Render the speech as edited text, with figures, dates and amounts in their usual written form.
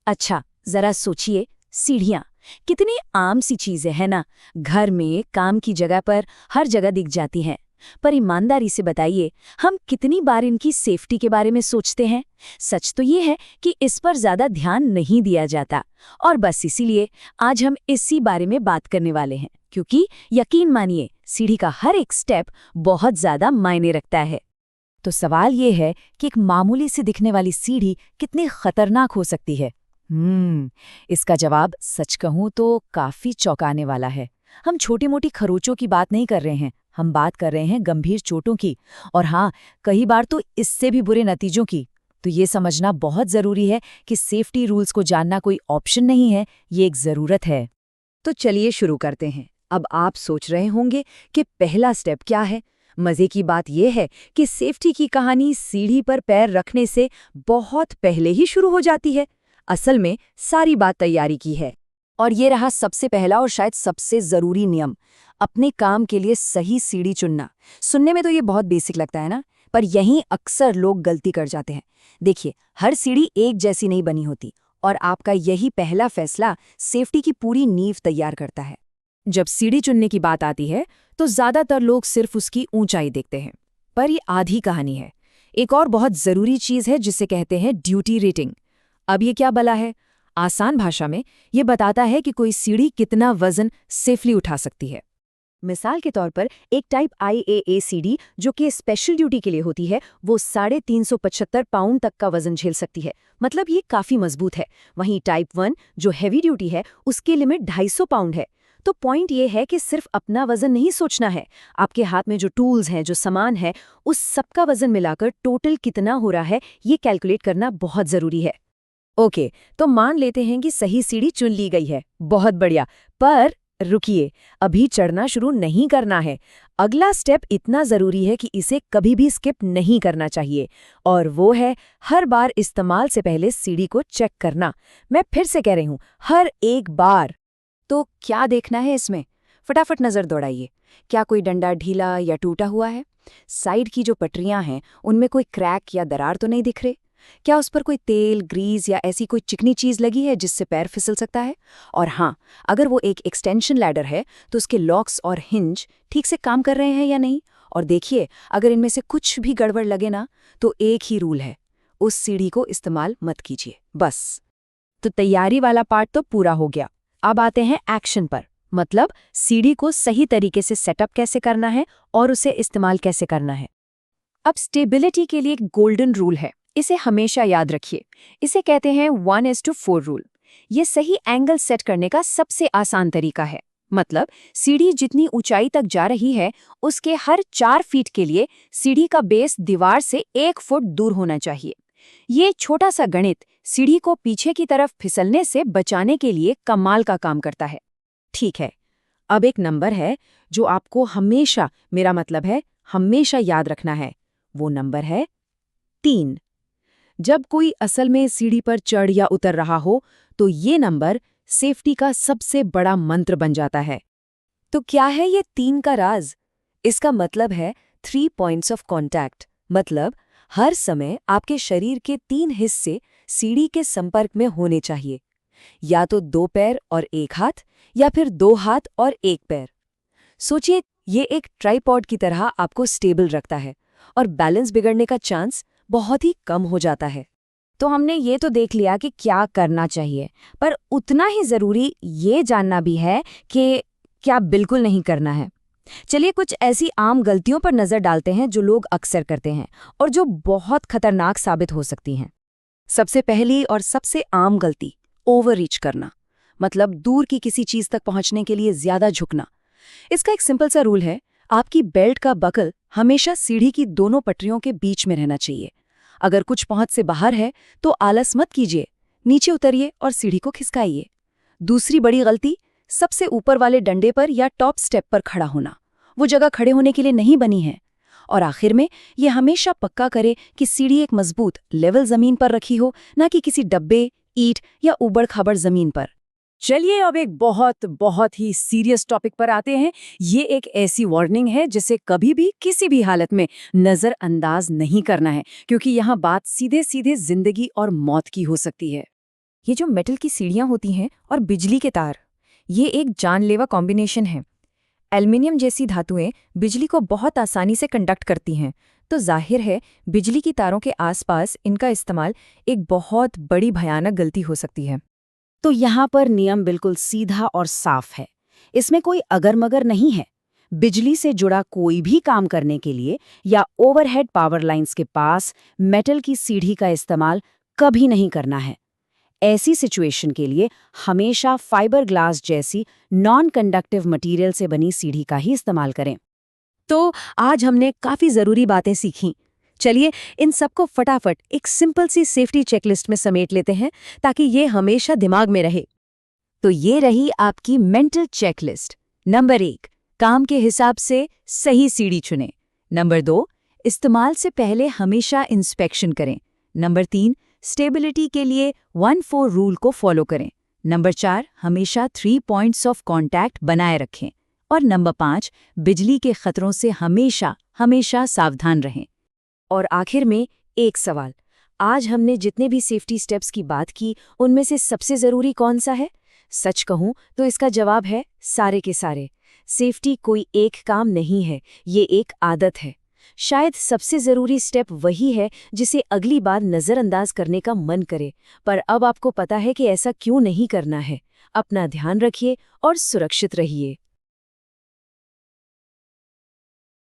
अच्छा, जरा सोचिए, सीढ़ियां कितनी आम सी चीजें है ना। घर में, काम की जगह पर, हर जगह दिख जाती हैं। पर ईमानदारी से बताइए, हम कितनी बार इनकी सेफ्टी के बारे में सोचते हैं? सच तो ये है कि इस पर ज्यादा ध्यान नहीं दिया जाता। और बस इसीलिए आज हम इसी बारे में बात करने वाले हैं, क्योंकि यकीन मानिए, सीढ़ी का हर एक स्टेप बहुत ज्यादा मायने रखता है। तो सवाल ये है कि एक मामूली सी दिखने वाली सीढ़ी कितनी खतरनाक हो सकती है। इसका जवाब सच कहूं तो काफी चौंकाने वाला है। हम छोटी-मोटी खरोचों की बात नहीं कर रहे हैं, हम बात कर रहे हैं गंभीर चोटों की, और हाँ, कई बार तो इससे भी बुरे नतीजों की। तो ये समझना बहुत जरूरी है कि सेफ्टी रूल्स को जानना कोई ऑप्शन नहीं है, ये एक जरूरत है। तो चलिए शुरू करते हैं। अब आप सोच रहे होंगे कि पहला स्टेप क्या है। मजे की बात यह है कि सेफ्टी की कहानी सीढ़ी पर पैर रखने से बहुत पहले ही शुरू हो जाती है। असल में सारी बात तैयारी की है। और ये रहा सबसे पहला और शायद सबसे जरूरी नियम, अपने काम के लिए सही सीढ़ी चुनना। सुनने में तो ये बहुत बेसिक लगता है ना, पर यहीं अक्सर लोग गलती कर जाते हैं। देखिए, हर सीढ़ी एक जैसी नहीं बनी होती, और आपका यही पहला फैसला सेफ्टी की पूरी नींव तैयार करता है। जब सीढ़ी चुनने की बात आती है तो ज्यादातर लोग सिर्फ उसकी ऊंचाई देखते हैं, पर ये आधी कहानी है। एक और बहुत जरूरी चीज है जिसे कहते हैं ड्यूटी रेटिंग। अब ये क्या भला है? आसान भाषा में ये बताता है कि कोई सीढ़ी कितना वजन सेफली उठा सकती है। मिसाल के तौर पर एक टाइप IAA सीढ़ी जो कि स्पेशल ड्यूटी के लिए होती है, वो 375 पाउंड तक का वजन झेल सकती है। मतलब ये काफी मजबूत है। वहीं टाइप 1 जो हैवी ड्यूटी है, उसकी लिमिट 250 पाउंड है। तो पॉइंट ये है कि सिर्फ अपना वजन नहीं सोचना है, आपके हाथ में जो टूल्स हैं, जो सामान है, उस सबका वजन मिलाकर टोटल कितना हो रहा है, ये कैलकुलेट करना बहुत जरूरी है। ओके, तो मान लेते हैं कि सही सीढ़ी चुन ली गई है, बहुत बढ़िया। पर रुकिए, अभी चढ़ना शुरू नहीं करना है। अगला स्टेप इतना जरूरी है कि इसे कभी भी स्किप नहीं करना चाहिए, और वो है हर बार इस्तेमाल से पहले सीढ़ी को चेक करना। मैं फिर से कह रही हूं, हर एक बार। तो क्या देखना है इसमें? फटाफट नजर दौड़ाइए। क्या कोई डंडा ढीला या टूटा हुआ है? साइड की जो पटरियां हैं, उनमें कोई क्रैक या दरार तो नहीं दिख रहे? क्या उस पर कोई तेल, ग्रीस या ऐसी कोई चिकनी चीज लगी है जिससे पैर फिसल सकता है? और हाँ, अगर वो एक एक्सटेंशन लैडर है तो उसके लॉक्स और हिंज ठीक से काम कर रहे हैं या नहीं? और देखिए, अगर इनमें से कुछ भी गड़बड़ लगे ना, तो एक ही रूल है, उस सीढ़ी को इस्तेमाल मत कीजिए, बस। तो तैयारी वाला पार्ट तो पूरा हो गया। अब आते हैं एक्शन पर, मतलब सीढ़ी को सही तरीके से सेटअप कैसे करना है और उसे इस्तेमाल कैसे करना है। अब स्टेबिलिटी के लिए एक गोल्डन रूल है, इसे हमेशा याद रखिए। इसे कहते हैं 1:4 रूल। ये सही एंगल सेट करने का सबसे आसान तरीका है। मतलब सीढ़ी जितनी ऊंचाई तक जा रही है, उसके हर 4 फीट के लिए सीढ़ी का बेस दीवार से 1 फुट दूर होना चाहिए। ये छोटा सा गणित सीढ़ी को पीछे की तरफ फिसलने से बचाने के लिए कमाल का काम करता है। ठीक है, अब एक नंबर है जो आपको हमेशा, मेरा मतलब है हमेशा याद रखना है। वो नंबर है 3। जब कोई असल में सीढ़ी पर चढ़ या उतर रहा हो, तो ये नंबर सेफ्टी का सबसे बड़ा मंत्र बन जाता है। तो क्या है ये 3 का राज? इसका मतलब है 3 पॉइंट्स ऑफ कॉन्टैक्ट। मतलब हर समय आपके शरीर के 3 हिस्से सीढ़ी के संपर्क में होने चाहिए। या तो 2 पैर और 1 हाथ, या फिर 2 हाथ और 1 पैर। सोचिए, ये एक ट्राइपॉड की तरह आपको स्टेबल रखता है, और बैलेंस बिगड़ने का चांस बहुत ही कम हो जाता है। तो हमने ये तो देख लिया कि क्या करना चाहिए, पर उतना ही जरूरी ये जानना भी है कि क्या बिल्कुल नहीं करना है। चलिए कुछ ऐसी आम गलतियों पर नजर डालते हैं जो लोग अक्सर करते हैं और जो बहुत खतरनाक साबित हो सकती हैं। सबसे पहली और सबसे आम गलती, ओवर रीच करना। मतलब दूर की किसी चीज तक पहुंचने के लिए ज्यादा झुकना। इसका एक सिंपल सा रूल है, आपकी बेल्ट का बकल हमेशा सीढ़ी की दोनों पटरियों के बीच में रहना चाहिए। अगर कुछ पहुंच से बाहर है तो आलस मत कीजिए, नीचे उतरिए और सीढ़ी को खिसकाइए। दूसरी बड़ी गलती, सबसे ऊपर वाले डंडे पर या टॉप स्टेप पर खड़ा होना। वो जगह खड़े होने के लिए नहीं बनी है। और आखिर में ये हमेशा पक्का करे कि सीढ़ी एक मजबूत, लेवल जमीन पर रखी हो, ना कि किसी डब्बे, ईंट या उबड़-खाबड़ जमीन पर। चलिए अब एक बहुत ही सीरियस टॉपिक पर आते हैं। ये एक ऐसी वार्निंग है जिसे कभी भी किसी भी हालत में नजरअंदाज नहीं करना है, क्योंकि यहाँ बात सीधे सीधे जिंदगी और मौत की हो सकती है। ये जो मेटल की सीढ़ियाँ होती हैं और बिजली के तार, ये एक जानलेवा कॉम्बिनेशन है। एल्युमिनियम जैसी धातुएं बिजली को बहुत आसानी से कंडक्ट करती हैं, तो जाहिर है बिजली की तारों के आसपास इनका इस्तेमाल एक बहुत बड़ी भयानक गलती हो सकती है। तो यहाँ पर नियम बिल्कुल सीधा और साफ है, इसमें कोई अगर मगर नहीं है। बिजली से जुड़ा कोई भी काम करने के लिए या ओवरहेड पावर लाइंस के पास मेटल की सीढ़ी का इस्तेमाल कभी नहीं करना है। ऐसी सिचुएशन के लिए हमेशा फाइबर ग्लास जैसी नॉन कंडक्टिव मटेरियल से बनी सीढ़ी का ही इस्तेमाल करें। तो आज हमने काफ़ी ज़रूरी बातें सीखी। चलिए इन सबको फटाफट एक सिंपल सी सेफ्टी चेकलिस्ट में समेट लेते हैं ताकि ये हमेशा दिमाग में रहे। तो ये रही आपकी मेंटल चेकलिस्ट। नंबर 1, काम के हिसाब से सही सीढ़ी चुनें। नंबर 2, इस्तेमाल से पहले हमेशा इंस्पेक्शन करें। नंबर 3, स्टेबिलिटी के लिए 1-4 रूल को फॉलो करें। नंबर 4, हमेशा 3 पॉइंट्स ऑफ कॉन्टैक्ट बनाए रखें। और नंबर 5, बिजली के खतरों से हमेशा सावधान रहें। और आखिर में एक सवाल, आज हमने जितने भी सेफ्टी स्टेप्स की बात की उनमें से सबसे ज़रूरी कौन सा है? सच कहूं तो इसका जवाब है सारे के सारे। सेफ्टी कोई एक काम नहीं है, ये एक आदत है। शायद सबसे ज़रूरी स्टेप वही है जिसे अगली बार नज़रअंदाज करने का मन करे, पर अब आपको पता है कि ऐसा क्यों नहीं करना है। अपना ध्यान रखिए और सुरक्षित रहिए।